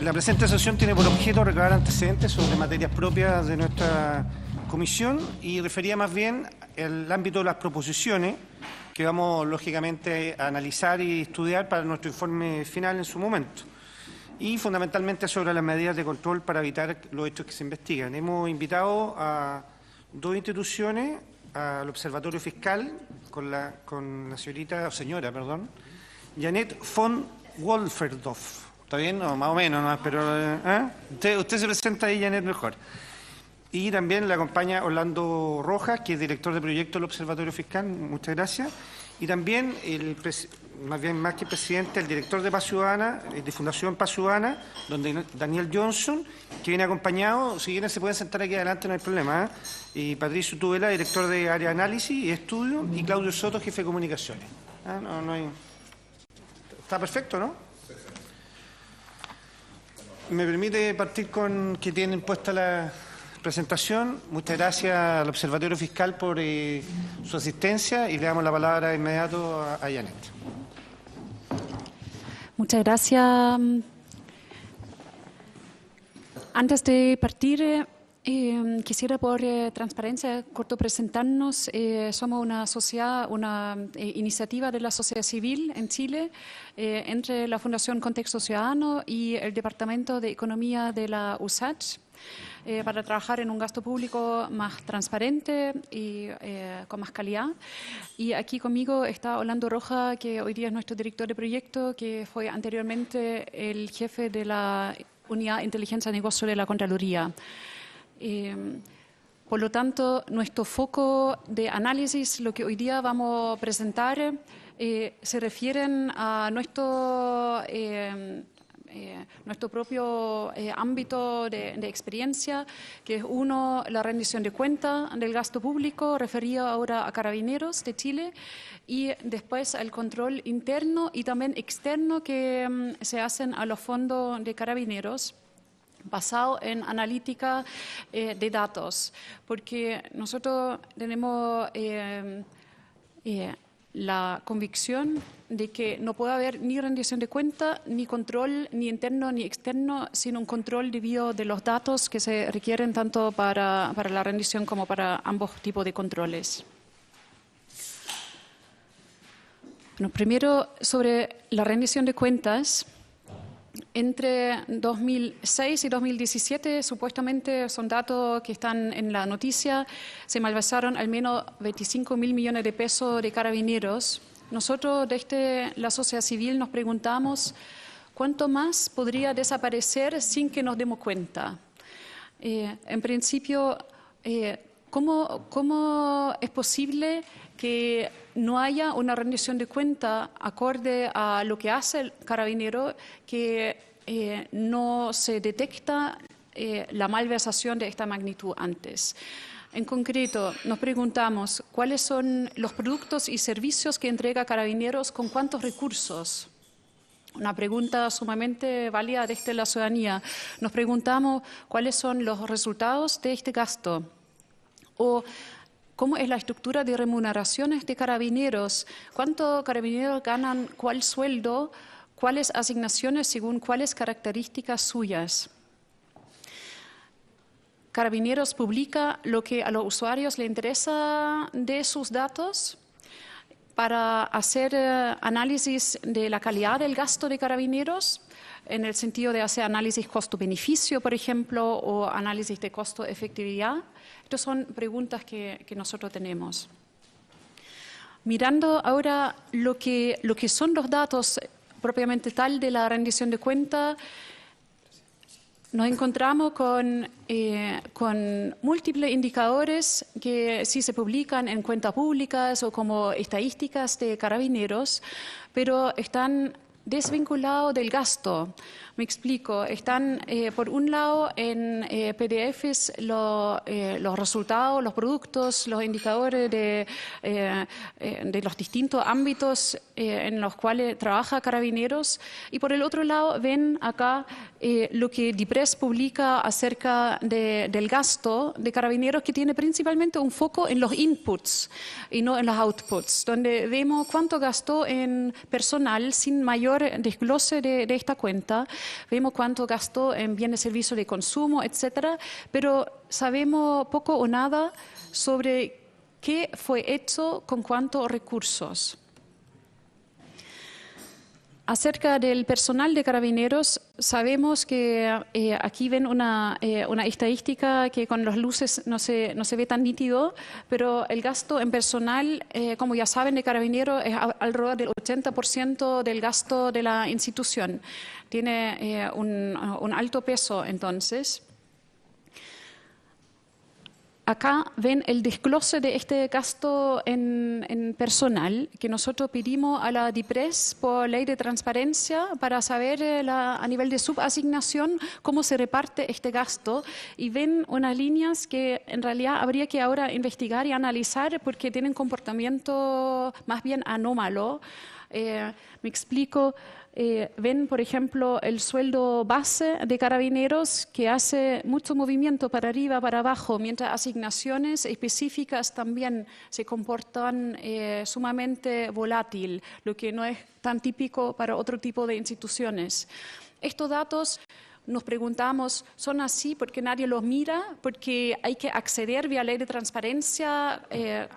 La presente sesión tiene por objeto recabar antecedentes sobre materias propias de nuestra comisión y refería más bien el ámbito de las proposiciones que vamos, lógicamente, a analizar y estudiar para nuestro informe final en su momento. Y fundamentalmente sobre las medidas de control para evitar los hechos que se investigan. Hemos invitado a dos instituciones, al Observatorio Fiscal, con la señora, Janet von Wolferdorf. ¿Está bien? No, más o menos, ¿no? Pero usted se presenta ahí, Janet, mejor. Y también le acompaña Orlando Rojas, que es director de proyecto del Observatorio Fiscal. Muchas gracias. Y también, más que presidente, el director de Paz Ciudadana, de Fundación Paz Ciudadana, Daniel Johnson, que viene acompañado. Si quieren se pueden sentar aquí adelante, no hay problema. Y Patricio Tubela, director de Área de Análisis y Estudio, y Claudio Soto, jefe de Comunicaciones. No hay... Está perfecto, ¿no? Me permite partir con que tienen puesta la presentación. Muchas gracias al Observatorio Fiscal por su asistencia y le damos la palabra de inmediato a Janet. Muchas gracias. Antes de partir, quisiera por transparencia corto presentarnos. Somos una sociedad, una iniciativa de la sociedad civil en Chile entre la Fundación Contexto Ciudadano y el Departamento de Economía de la USACH para trabajar en un gasto público más transparente y con más calidad. Y aquí conmigo está Orlando Rojas, que hoy día es nuestro director de proyecto, que fue anteriormente el jefe de la Unidad de Inteligencia de Negocio de la Contraloría. Por lo tanto, nuestro foco de análisis, lo que hoy día vamos a presentar, se refieren a nuestro propio ámbito de experiencia, que es uno, la rendición de cuentas del gasto público, referido ahora a Carabineros de Chile, y después al control interno y también externo que se hacen a los fondos de Carabineros, basado en analítica de datos, porque nosotros tenemos la convicción de que no puede haber ni rendición de cuenta, ni control, ni interno ni externo, sin un control debido de los datos que se requieren tanto para la rendición como para ambos tipos de controles. Bueno, primero, sobre la rendición de cuentas. Entre 2006 y 2017, supuestamente son datos que están en la noticia, se malversaron al menos 25.000 millones de pesos de Carabineros. Nosotros desde la sociedad civil nos preguntamos cuánto más podría desaparecer sin que nos demos cuenta. En principio, ¿cómo es posible que no haya una rendición de cuenta acorde a lo que hace el carabinero, que no se detecta la malversación de esta magnitud antes? En concreto, nos preguntamos cuáles son los productos y servicios que entrega Carabineros, con cuántos recursos. Una pregunta sumamente válida desde la ciudadanía. Nos preguntamos cuáles son los resultados de este gasto. O ¿cómo es la estructura de remuneraciones de Carabineros? ¿Cuánto Carabineros ganan? ¿Cuál sueldo? ¿Cuáles asignaciones según cuáles características suyas? Carabineros publica lo que a los usuarios les interesa de sus datos para hacer análisis de la calidad del gasto de Carabineros, en el sentido de hacer análisis costo-beneficio, por ejemplo, o análisis de costo-efectividad. Estas son preguntas que nosotros tenemos. Mirando ahora lo que son los datos propiamente tal de la rendición de cuenta, nos encontramos con múltiples indicadores que sí se publican en cuentas públicas o como estadísticas de Carabineros, pero están desvinculados del gasto. Me explico. Están, por un lado, en PDFs los resultados, los productos, los indicadores de los distintos ámbitos en los cuales trabaja Carabineros. Y por el otro lado, ven acá lo que DIPRES publica acerca del gasto de Carabineros, que tiene principalmente un foco en los inputs y no en los outputs, donde vemos cuánto gastó en personal sin mayor mejor desglose de esta cuenta. Vemos cuánto gastó en bienes y servicios de consumo, etcétera, pero sabemos poco o nada sobre qué fue hecho con cuántos recursos. Acerca del personal de Carabineros, sabemos que aquí ven una estadística que con las luces no se ve tan nítido, pero el gasto en personal, como ya saben, de Carabineros es alrededor del 80% del gasto de la institución. Tiene un alto peso, entonces. Acá ven el desglose de este gasto en personal que nosotros pedimos a la DIPRES por ley de transparencia para saber a nivel de subasignación cómo se reparte este gasto. Y ven unas líneas que en realidad habría que ahora investigar y analizar porque tienen comportamiento más bien anómalo. Me explico. Ven, por ejemplo, el sueldo base de Carabineros que hace mucho movimiento para arriba, para abajo, mientras asignaciones específicas también se comportan sumamente volátil, lo que no es tan típico para otro tipo de instituciones. Estos datos, nos preguntamos, ¿son así porque nadie los mira? ¿Porque hay que acceder vía ley de transparencia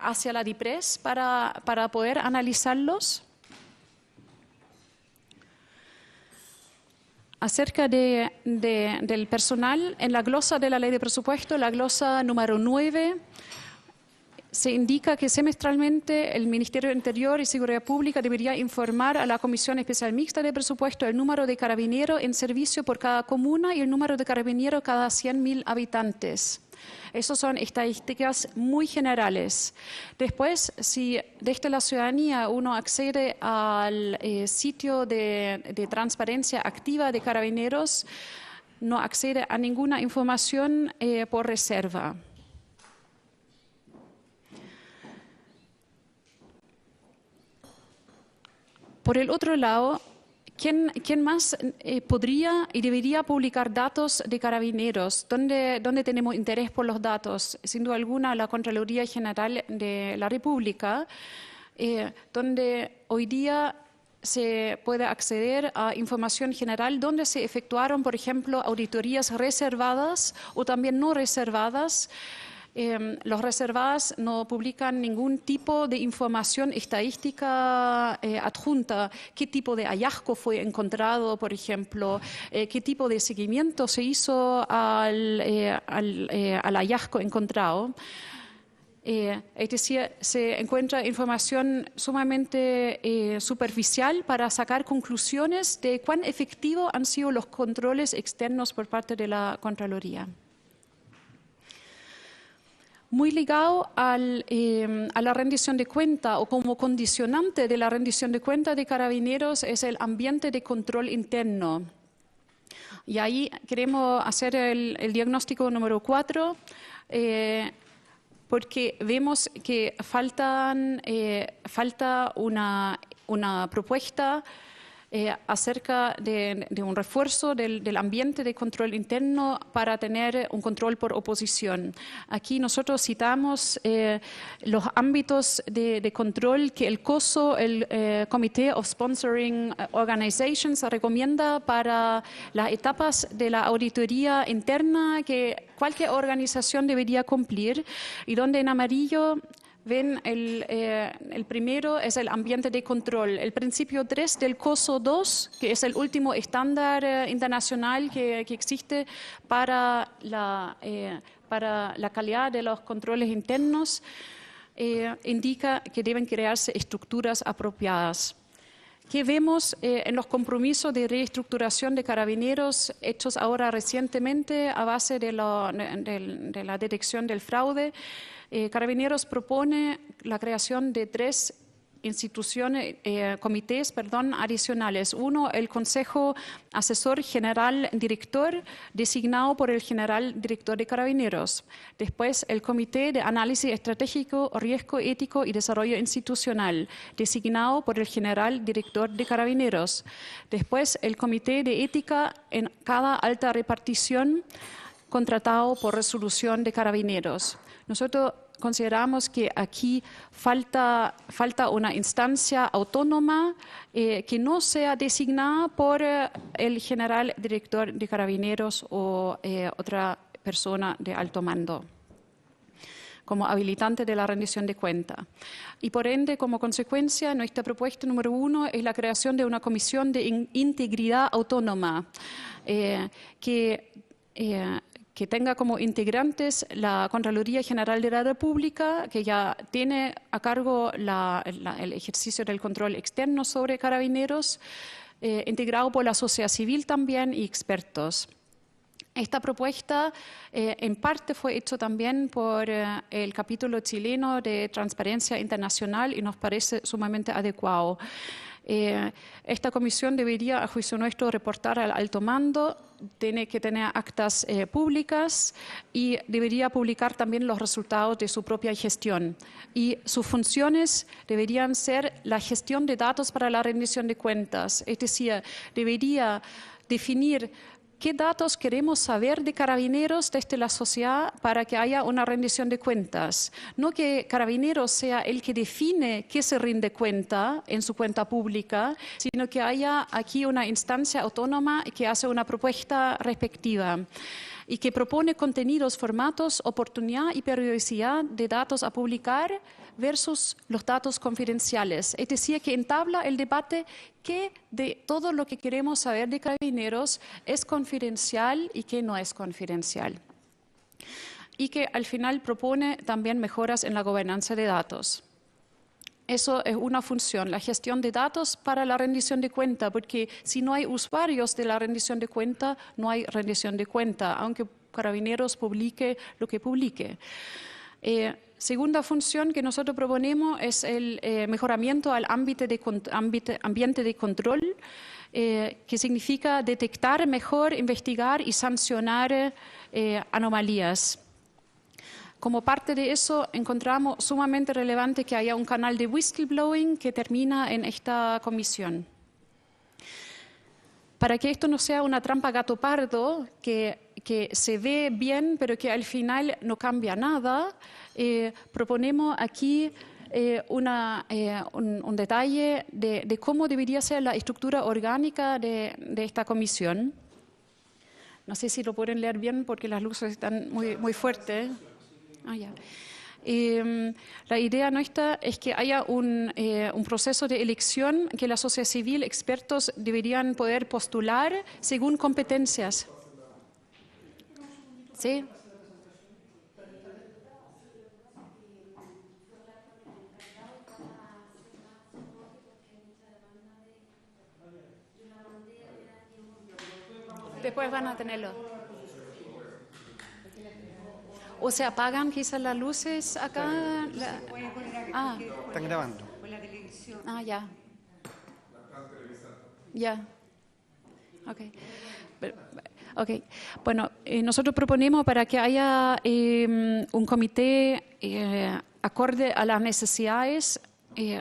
hacia la DIPRES para poder analizarlos? Acerca del personal, en la glosa de la ley de presupuesto, la glosa número 9, se indica que semestralmente el Ministerio del Interior y Seguridad Pública debería informar a la Comisión Especial Mixta de Presupuesto el número de carabineros en servicio por cada comuna y el número de carabineros cada 100.000 habitantes. Esas son estadísticas muy generales. Después, si desde la ciudadanía uno accede al sitio de transparencia activa de Carabineros, no accede a ninguna información por reserva. Por el otro lado, ¿quién más podría y debería publicar datos de Carabineros? ¿Dónde tenemos interés por los datos? Sin duda alguna, la Contraloría General de la República, donde hoy día se puede acceder a información general donde se efectuaron, por ejemplo, auditorías reservadas o también no reservadas. Los reservados no publican ningún tipo de información estadística adjunta, qué tipo de hallazgo fue encontrado, por ejemplo, qué tipo de seguimiento se hizo al hallazgo encontrado. Es decir, se encuentra información sumamente superficial para sacar conclusiones de cuán efectivos han sido los controles externos por parte de la Contraloría. Muy ligado a la rendición de cuenta o como condicionante de la rendición de cuenta de Carabineros es el ambiente de control interno. Y ahí queremos hacer el diagnóstico número 4, porque vemos que falta una propuesta acerca de un refuerzo del ambiente de control interno para tener un control por oposición. Aquí nosotros citamos los ámbitos de control que el COSO, el Committee of Sponsoring Organizations, recomienda para las etapas de la auditoría interna que cualquier organización debería cumplir, y donde en amarillo ven, el primero es el ambiente de control. El principio 3 del COSO 2, que es el último estándar internacional que existe para la calidad de los controles internos, indica que deben crearse estructuras apropiadas. ¿Qué vemos en los compromisos de reestructuración de Carabineros hechos ahora recientemente a base de la detección del fraude? Carabineros propone la creación de 3 comités adicionales. Uno, el Consejo Asesor General Director, designado por el General Director de Carabineros. Después, el Comité de Análisis Estratégico, Riesgo Ético y Desarrollo Institucional, designado por el General Director de Carabineros. Después, el Comité de Ética en cada alta repartición, contratado por resolución de Carabineros. Nosotros consideramos que aquí falta una instancia autónoma que no sea designada por el general director de Carabineros o otra persona de alto mando como habilitante de la rendición de cuenta. Y por ende, como consecuencia, nuestra propuesta número 1 es la creación de una comisión de integridad autónoma que tenga como integrantes la Contraloría General de la República, que ya tiene a cargo el ejercicio del control externo sobre Carabineros, integrado por la sociedad civil también y expertos. Esta propuesta en parte fue hecha también por el capítulo chileno de Transparencia Internacional y nos parece sumamente adecuado. Esta comisión debería, a juicio nuestro, reportar al alto mando, tiene que tener actas públicas y debería publicar también los resultados de su propia gestión. Y sus funciones deberían ser la gestión de datos para la rendición de cuentas, es decir, debería definir qué datos queremos saber de Carabineros desde la sociedad para que haya una rendición de cuentas. No que Carabineros sea el que define qué se rinde cuenta en su cuenta pública, sino que haya aquí una instancia autónoma que hace una propuesta respectiva y que propone contenidos, formatos, oportunidad y periodicidad de datos a publicar versus los datos confidenciales. Es decir, que entabla el debate que de todo lo que queremos saber de Carabineros es confidencial y que no es confidencial. Y que al final propone también mejoras en la gobernanza de datos. Eso es una función, la gestión de datos para la rendición de cuenta, porque si no hay usuarios de la rendición de cuenta, no hay rendición de cuenta, aunque Carabineros publique lo que publique. Segunda función que nosotros proponemos es el mejoramiento al ambiente de control, que significa detectar mejor, investigar y sancionar anomalías. Como parte de eso, encontramos sumamente relevante que haya un canal de whistleblowing que termina en esta comisión. Para que esto no sea una trampa gato pardo, que se ve bien, pero que al final no cambia nada, proponemos aquí un detalle de cómo debería ser la estructura orgánica de esta comisión. No sé si lo pueden leer bien porque las luces están muy fuertes. Ya. La idea nuestra es que haya un proceso de elección que la sociedad civil, expertos deberían poder postular según competencias. ¿Sí? Después van a tenerlo. ¿O se apagan quizás las luces acá? Están grabando. Ya. Ya. Ok. Bueno, nosotros proponemos para que haya un comité acorde a las necesidades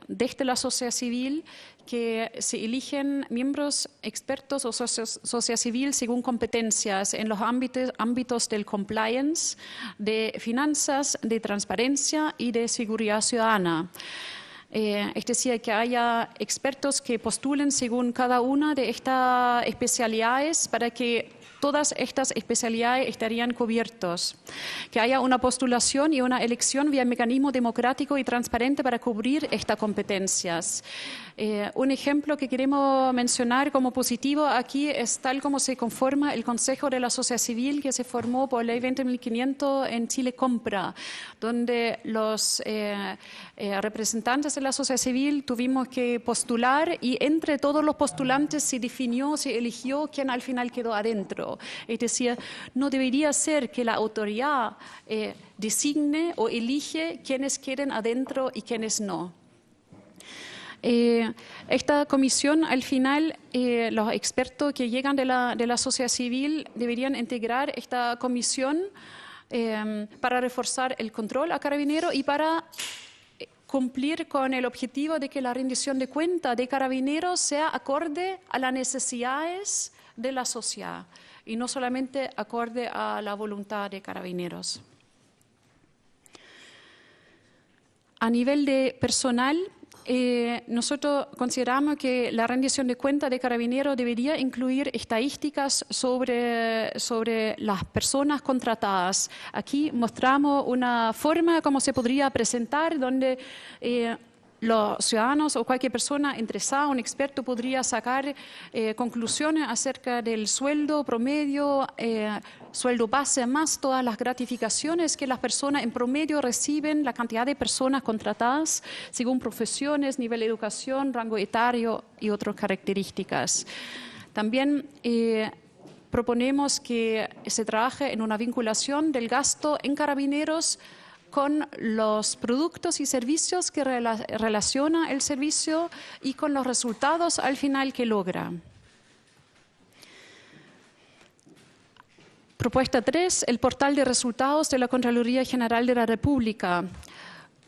desde la sociedad civil, que se eligen miembros expertos o sociedad civil según competencias en los ámbitos del compliance, de finanzas, de transparencia y de seguridad ciudadana. Es decir, que haya expertos que postulen según cada una de estas especialidades para que todas estas especialidades estarían cubiertas. Que haya una postulación y una elección vía mecanismo democrático y transparente para cubrir estas competencias. Un ejemplo que queremos mencionar como positivo aquí es tal como se conforma el Consejo de la Sociedad Civil que se formó por Ley 20.500 en Chile Compra, donde los representantes de la sociedad civil tuvimos que postular y entre todos los postulantes se definió, se eligió quién al final quedó adentro. Es decir, no debería ser que la autoridad designe o elige quiénes queden adentro y quiénes no. Esta comisión, al final, los expertos que llegan de la sociedad civil deberían integrar esta comisión para reforzar el control a Carabineros y para cumplir con el objetivo de que la rendición de cuentas de Carabineros sea acorde a las necesidades de la sociedad y no solamente acorde a la voluntad de Carabineros. A nivel de personal, nosotros consideramos que la rendición de cuentas de Carabineros debería incluir estadísticas sobre las personas contratadas. Aquí mostramos una forma como se podría presentar, donde los ciudadanos o cualquier persona interesada, un experto, podría sacar conclusiones acerca del sueldo promedio, sueldo base más todas las gratificaciones que las personas en promedio reciben, la cantidad de personas contratadas según profesiones, nivel de educación, rango etario y otras características. También proponemos que se trabaje en una vinculación del gasto en Carabineros con los productos y servicios que relaciona el servicio y con los resultados al final que logra. Propuesta 3, el portal de resultados de la Contraloría General de la República.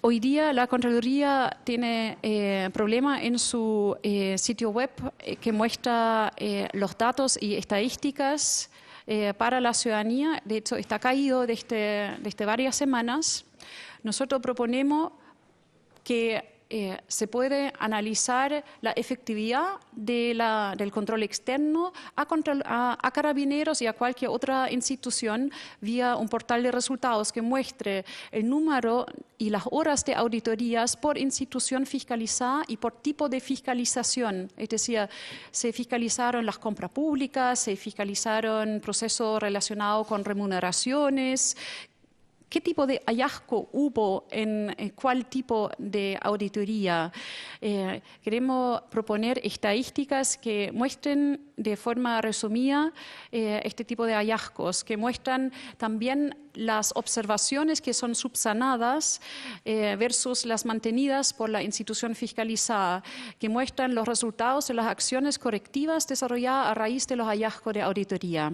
Hoy día la Contraloría tiene problema en su sitio web que muestra los datos y estadísticas para la ciudadanía. De hecho, está caído desde varias semanas. Nosotros proponemos que se puede analizar la efectividad del control externo a Carabineros y a cualquier otra institución vía un portal de resultados que muestre el número y las horas de auditorías por institución fiscalizada y por tipo de fiscalización. Es decir, se fiscalizaron las compras públicas, se fiscalizaron procesos relacionados con remuneraciones. ¿Qué tipo de hallazgo hubo en cuál tipo de auditoría? Queremos proponer estadísticas que muestren de forma resumida este tipo de hallazgos, que muestran también las observaciones que son subsanadas versus las mantenidas por la institución fiscalizada, que muestran los resultados de las acciones correctivas desarrolladas a raíz de los hallazgos de auditoría.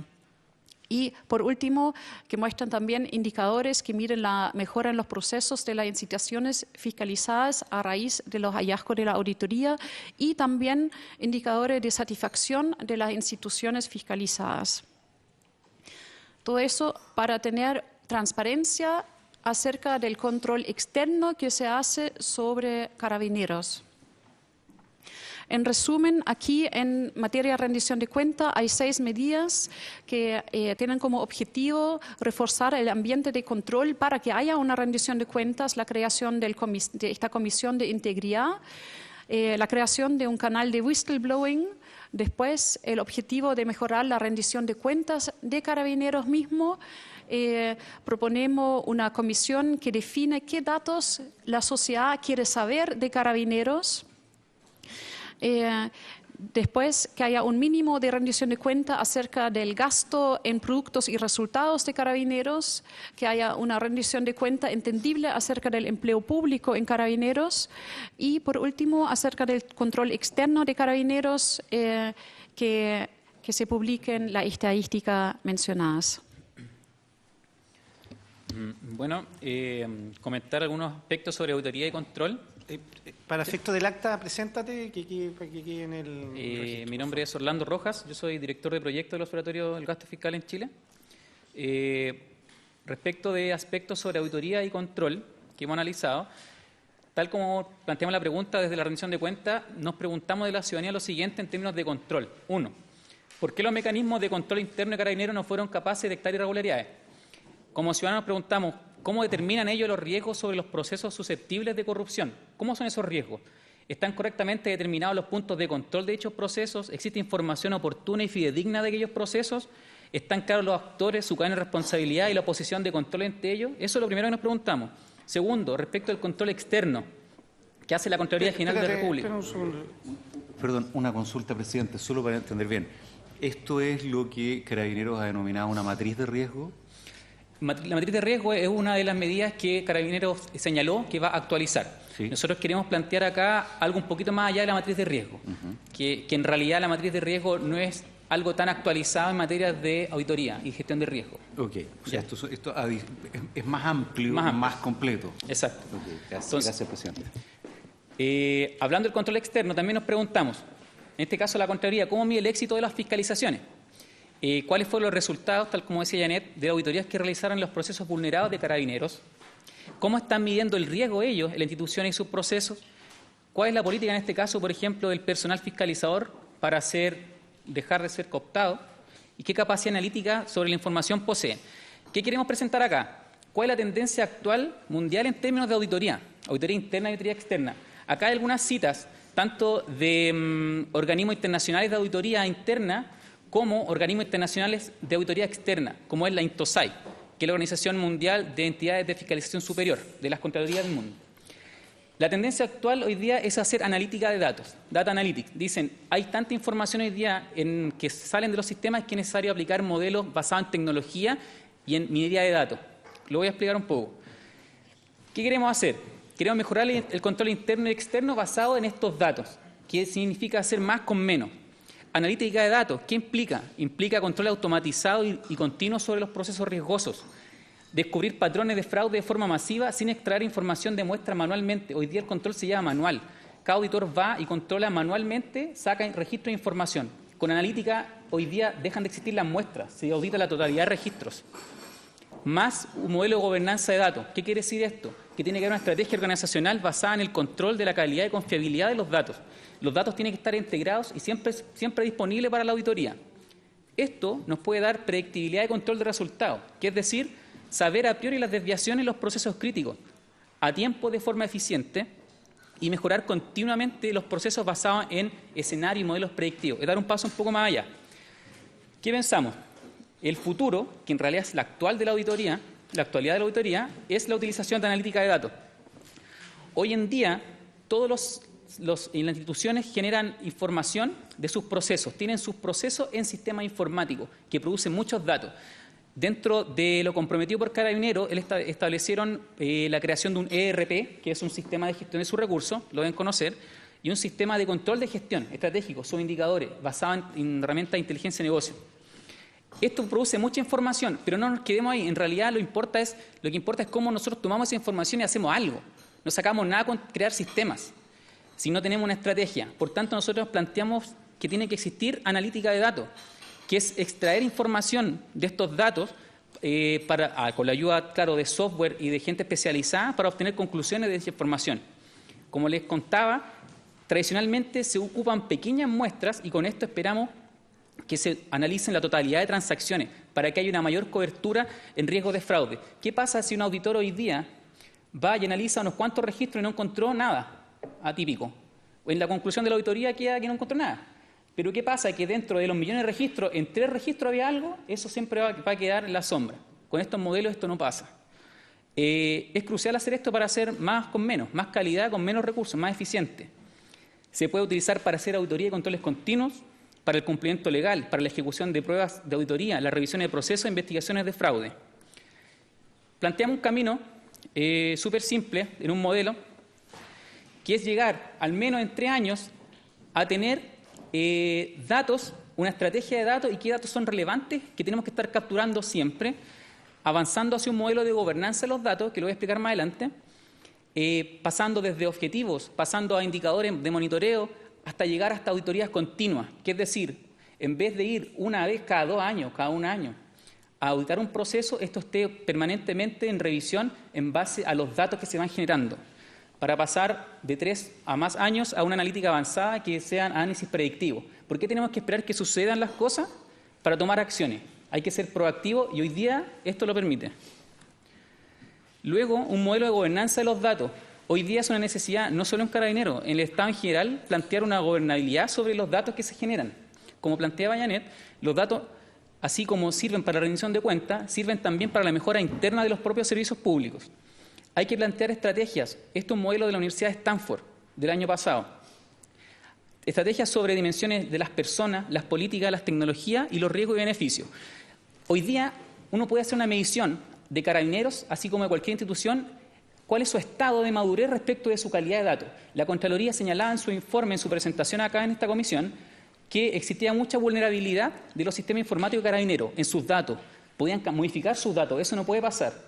Y, por último, que muestran también indicadores que miden la mejora en los procesos de las instituciones fiscalizadas a raíz de los hallazgos de la auditoría y también indicadores de satisfacción de las instituciones fiscalizadas. Todo eso para tener transparencia acerca del control externo que se hace sobre Carabineros. En resumen, aquí en materia de rendición de cuentas hay 6 medidas que tienen como objetivo reforzar el ambiente de control para que haya una rendición de cuentas, la creación de esta comisión de integridad, la creación de un canal de whistleblowing, después el objetivo de mejorar la rendición de cuentas de Carabineros mismo. Proponemos una comisión que define qué datos la sociedad quiere saber de Carabineros. Después, que haya un mínimo de rendición de cuenta acerca del gasto en productos y resultados de Carabineros, que haya una rendición de cuenta entendible acerca del empleo público en Carabineros y, por último, acerca del control externo de Carabineros, que se publiquen las estadísticas mencionadas. Bueno, comentar algunos aspectos sobre auditoría y control. Para efecto del acta, preséntate, para que quede en el registro. Mi nombre es Orlando Rojas, yo soy director de proyecto del Observatorio del Gasto Fiscal en Chile. Respecto de aspectos sobre auditoría y control que hemos analizado, tal como planteamos la pregunta desde la rendición de cuentas, nos preguntamos de la ciudadanía lo siguiente en términos de control. 1. ¿Por qué los mecanismos de control interno de Carabineros no fueron capaces de detectar irregularidades? Como ciudadanos preguntamos, ¿cómo determinan ellos los riesgos sobre los procesos susceptibles de corrupción? ¿Cómo son esos riesgos? ¿Están correctamente determinados los puntos de control de dichos procesos? ¿Existe información oportuna y fidedigna de aquellos procesos? ¿Están claros los actores, su cadena de responsabilidad y la posición de control entre ellos? Eso es lo primero que nos preguntamos. Segundo, respecto al control externo que hace la Contraloría General de la República. Perdón, una consulta, presidente, solo para entender bien. ¿Esto es lo que Carabineros ha denominado una matriz de riesgo? La matriz de riesgo es una de las medidas que Carabineros señaló que va a actualizar. Sí. Nosotros queremos plantear acá algo un poquito más allá de la matriz de riesgo, que en realidad la matriz de riesgo no es algo tan actualizado en materia de auditoría y gestión de riesgo. Ok, o sea, esto es más amplio, más completo. Exacto. Okay. Gracias, presidente. Hablando del control externo, también nos preguntamos, en este caso la Contraloría, ¿cómo mide el éxito de las fiscalizaciones? ¿Cuáles fueron los resultados, tal como decía Janet, de auditorías que realizaron los procesos vulnerados de Carabineros? ¿Cómo están midiendo el riesgo ellos, en la institución y sus procesos? ¿Cuál es la política en este caso, por ejemplo, del personal fiscalizador para dejar de ser cooptado? ¿Y qué capacidad analítica sobre la información poseen? ¿Qué queremos presentar acá? ¿Cuál es la tendencia actual mundial en términos de auditoría? Auditoría interna y auditoría externa. Acá hay algunas citas, tanto de organismos internacionales de auditoría interna como organismos internacionales de auditoría externa, como es la INTOSAI, que es la Organización Mundial de Entidades de Fiscalización Superior, de las Contralorías del mundo. La tendencia actual hoy día es hacer analítica de datos, data analytics. Dicen, hay tanta información hoy día que salen de los sistemas que es necesario aplicar modelos basados en tecnología y en minería de datos. Lo voy a explicar un poco. ¿Qué queremos hacer? Queremos mejorar el control interno y externo basado en estos datos, que significa hacer más con menos. Analítica de datos, ¿qué implica? Implica control automatizado y continuo sobre los procesos riesgosos. Descubrir patrones de fraude de forma masiva sin extraer información de muestra manualmente. Hoy día el control se llama manual. Cada auditor va y controla manualmente, saca registros de información. Con analítica, hoy día dejan de existir las muestras, se audita la totalidad de registros. Más un modelo de gobernanza de datos. ¿Qué quiere decir esto? Que tiene que haber una estrategia organizacional basada en el control de la calidad y confiabilidad de los datos. Los datos tienen que estar integrados y siempre disponibles para la auditoría. Esto nos puede dar predictibilidad y control de resultados, que es decir, saber a priori las desviaciones en los procesos críticos, a tiempo de forma eficiente y mejorar continuamente los procesos basados en escenarios y modelos predictivos. Es dar un paso un poco más allá. ¿Qué pensamos? El futuro, que en realidad es la actualidad de la auditoría, es la utilización de analítica de datos. Hoy en día, todos las instituciones generan información de sus procesos, tienen sus procesos en sistemas informáticos que producen muchos datos. Dentro de lo comprometido por Carabineros, establecieron la creación de un ERP, que es un sistema de gestión de sus recursos, lo deben conocer, y un sistema de control de gestión estratégico, sus indicadores, basado en herramientas de inteligencia de negocio. Esto produce mucha información, pero no nos quedemos ahí. En realidad lo que importa es cómo nosotros tomamos esa información y hacemos algo. No sacamos nada con crear sistemas, si no tenemos una estrategia. Por tanto, nosotros planteamos que tiene que existir analítica de datos, que es extraer información de estos datos con la ayuda, claro, de software y de gente especializada para obtener conclusiones de esa información. Como les contaba, tradicionalmente se ocupan pequeñas muestras y con esto esperamos que se analicen la totalidad de transacciones para que haya una mayor cobertura en riesgo de fraude. ¿Qué pasa si un auditor hoy día va y analiza unos cuantos registros y no encontró nada atípico? En la conclusión de la auditoría queda que no encontró nada. Pero ¿qué pasa? Que dentro de los millones de registros, en 3 registros había algo, eso siempre va a quedar en la sombra. Con estos modelos esto no pasa. Es crucial hacer esto para hacer más con menos, más calidad con menos recursos, más eficiente. Se puede utilizar para hacer auditoría y controles continuos, para el cumplimiento legal, para la ejecución de pruebas de auditoría, la revisión de procesos e investigaciones de fraude. Planteamos un camino súper simple en un modelo que es llegar al menos en 3 años a tener datos, una estrategia de datos y qué datos son relevantes que tenemos que estar capturando siempre, avanzando hacia un modelo de gobernanza de los datos, que lo voy a explicar más adelante, pasando desde objetivos, pasando a indicadores de monitoreo, hasta llegar hasta auditorías continuas, que es decir, en vez de ir una vez cada 2 años, cada 1 año, a auditar un proceso, esto esté permanentemente en revisión en base a los datos que se van generando, para pasar de 3 a más años a una analítica avanzada que sean análisis predictivos. ¿Por qué tenemos que esperar que sucedan las cosas para tomar acciones? Hay que ser proactivo y hoy día esto lo permite. Luego, un modelo de gobernanza de los datos. Hoy día es una necesidad, no solo en Carabineros, en el Estado en general, plantear una gobernabilidad sobre los datos que se generan. Como planteaba Janet, los datos, así como sirven para la rendición de cuentas, sirven también para la mejora interna de los propios servicios públicos. Hay que plantear estrategias. Esto es un modelo de la Universidad de Stanford del año pasado. Estrategias sobre dimensiones de las personas, las políticas, las tecnologías y los riesgos y beneficios. Hoy día uno puede hacer una medición de Carabineros, así como de cualquier institución, cuál es su estado de madurez respecto de su calidad de datos. La Contraloría señalaba en su informe, en su presentación acá en esta comisión, que existía mucha vulnerabilidad de los sistemas informáticos de Carabineros en sus datos. Podían modificar sus datos, eso no puede pasar.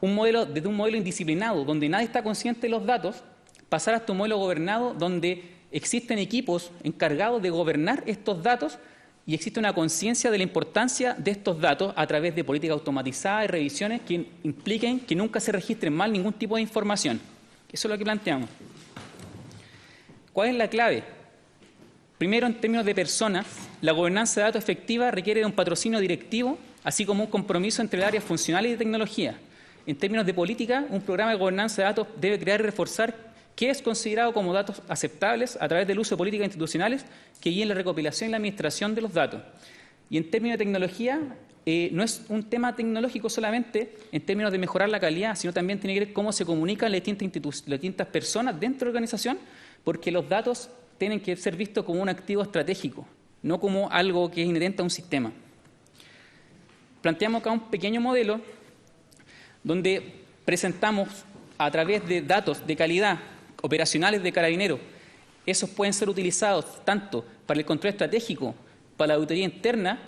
Desde un modelo indisciplinado, donde nadie está consciente de los datos, pasar hasta un modelo gobernado, donde existen equipos encargados de gobernar estos datos y existe una conciencia de la importancia de estos datos a través de políticas automatizadas y revisiones que impliquen que nunca se registre mal ningún tipo de información. Eso es lo que planteamos. ¿Cuál es la clave? Primero, en términos de personas, la gobernanza de datos efectiva requiere de un patrocinio directivo, así como un compromiso entre las áreas funcionales y de tecnología. En términos de política, un programa de gobernanza de datos debe crear y reforzar qué es considerado como datos aceptables a través del uso de políticas institucionales que guíen la recopilación y la administración de los datos. Y en términos de tecnología, no es un tema tecnológico solamente en términos de mejorar la calidad, sino también tiene que ver cómo se comunican las distintas personas dentro de la organización, porque los datos tienen que ser vistos como un activo estratégico, no como algo que es inherente a un sistema. Planteamos acá un pequeño modelo donde presentamos a través de datos de calidad operacionales de Carabineros. Esos pueden ser utilizados tanto para el control estratégico, para la auditoría interna,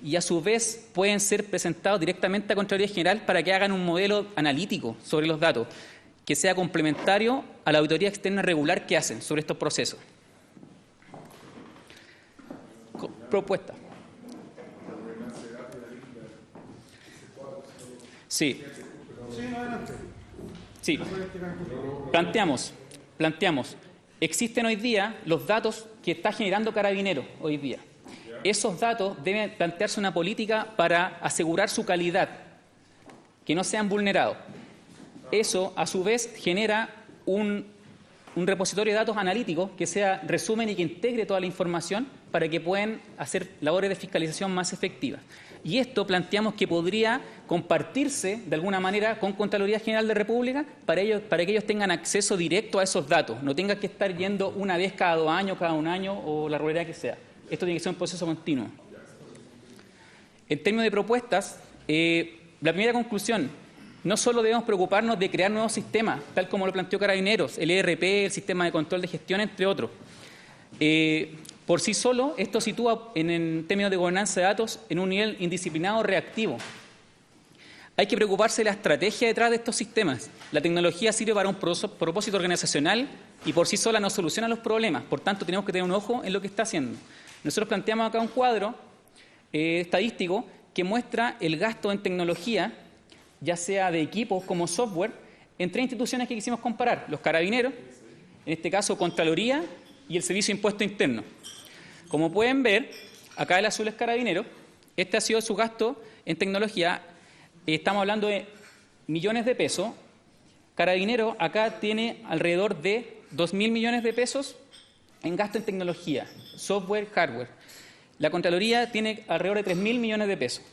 y a su vez pueden ser presentados directamente a Contraloría General para que hagan un modelo analítico sobre los datos, que sea complementario a la auditoría externa regular que hacen sobre estos procesos. Propuesta. Sí. Sí. Planteamos. Existen hoy día los datos que está generando Carabineros hoy día. Esos datos deben plantearse una política para asegurar su calidad, que no sean vulnerados. Eso, a su vez, genera un repositorio de datos analíticos que sea resumen y que integre toda la información para que puedan hacer labores de fiscalización más efectivas. Y esto planteamos que podría compartirse de alguna manera con Contraloría General de República para que ellos tengan acceso directo a esos datos, no tengan que estar yendo una vez cada 2 años, cada 1 año o la regularidad que sea. Esto tiene que ser un proceso continuo. En términos de propuestas, la primera conclusión, no solo debemos preocuparnos de crear nuevos sistemas, tal como lo planteó Carabineros, el ERP, el sistema de control de gestión, entre otros. Por sí solo, esto sitúa en términos de gobernanza de datos en un nivel indisciplinado reactivo. Hay que preocuparse de la estrategia detrás de estos sistemas. La tecnología sirve para un propósito organizacional y por sí sola no soluciona los problemas. Por tanto, tenemos que tener un ojo en lo que está haciendo. Nosotros planteamos acá un cuadro estadístico que muestra el gasto en tecnología, ya sea de equipos como software, en 3 instituciones que quisimos comparar. Los Carabineros, en este caso Contraloría y el Servicio de Impuesto Interno. Como pueden ver, acá el azul es Carabineros. Este ha sido su gasto en tecnología. Estamos hablando de millones de pesos. Carabineros acá tiene alrededor de 2.000 millones de pesos en gasto en tecnología, software, hardware. La Contraloría tiene alrededor de 3.000 millones de pesos.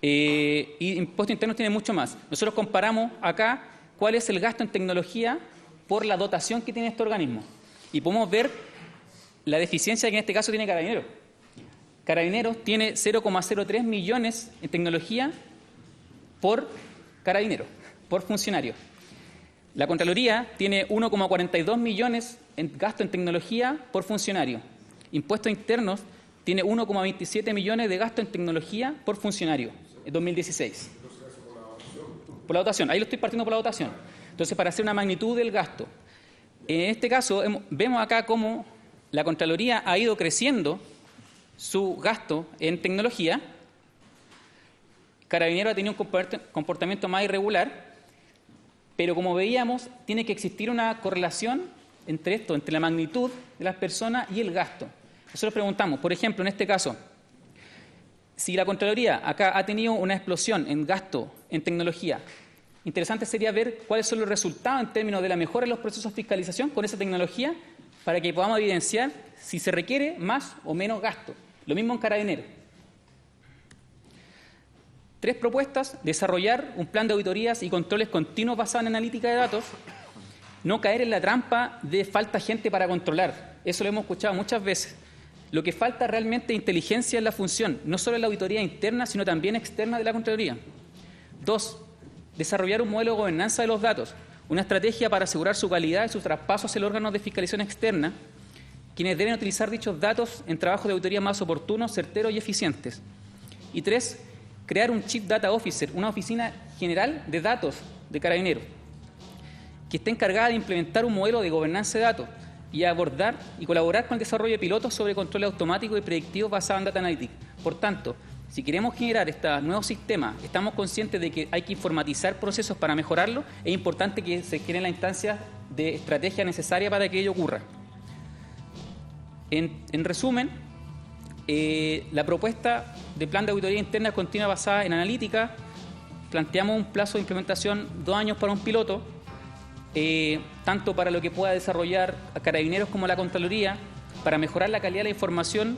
Y Impuesto Interno tiene mucho más. Nosotros comparamos acá cuál es el gasto en tecnología por la dotación que tiene este organismo. Y podemos ver la deficiencia que en este caso tiene Carabineros. Carabineros tiene 0,03 millones en tecnología por Carabinero, por funcionario. La Contraloría tiene 1,42 millones en gasto en tecnología por funcionario. Impuestos Internos tiene 1,27 millones de gasto en tecnología por funcionario en 2016. Por la dotación, ahí lo estoy partiendo por la dotación. Entonces, para hacer una magnitud del gasto. En este caso, vemos acá cómo la Contraloría ha ido creciendo su gasto en tecnología. Carabineros ha tenido un comportamiento más irregular, pero como veíamos, tiene que existir una correlación entre esto, entre la magnitud de las personas y el gasto. Nosotros preguntamos, por ejemplo, en este caso, si la Contraloría acá ha tenido una explosión en gasto en tecnología, interesante sería ver cuáles son los resultados en términos de la mejora en los procesos de fiscalización con esa tecnología para que podamos evidenciar si se requiere más o menos gasto. Lo mismo en Carabineros. 3 propuestas: desarrollar un plan de auditorías y controles continuos basado en analítica de datos, no caer en la trampa de falta gente para controlar. Eso lo hemos escuchado muchas veces. Lo que falta realmente es inteligencia en la función, no solo en la auditoría interna, sino también externa de la Contraloría. 2, desarrollar un modelo de gobernanza de los datos, una estrategia para asegurar su calidad y su traspaso hacia el órgano de fiscalización externa, quienes deben utilizar dichos datos en trabajos de auditoría más oportunos, certeros y eficientes. Y 3, crear un Chief Data Officer, una oficina general de datos de Carabineros, que esté encargada de implementar un modelo de gobernanza de datos, y abordar y colaborar con el desarrollo de pilotos sobre control automático y predictivos basados en Data Analytics. Por tanto, si queremos generar este nuevo sistema, estamos conscientes de que hay que informatizar procesos para mejorarlo, es importante que se generen las instancias de estrategia necesaria para que ello ocurra. En resumen, la propuesta de plan de auditoría interna continua basada en analítica. Planteamos un plazo de implementación 2 años para un piloto, tanto para lo que pueda desarrollar a Carabineros como la Contraloría. Para mejorar la calidad de la información,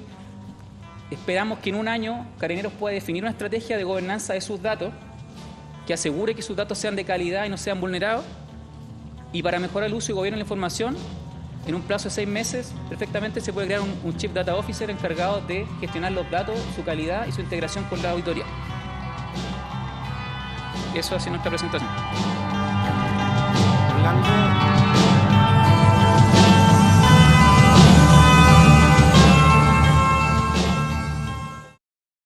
esperamos que en 1 año Carabineros pueda definir una estrategia de gobernanza de sus datos que asegure que sus datos sean de calidad y no sean vulnerados. Y para mejorar el uso y gobierno de la información, en un plazo de 6 meses, perfectamente se puede crear un Chief Data Officer encargado de gestionar los datos, su calidad y su integración con la auditoría. Eso ha sido nuestra presentación. Orlando.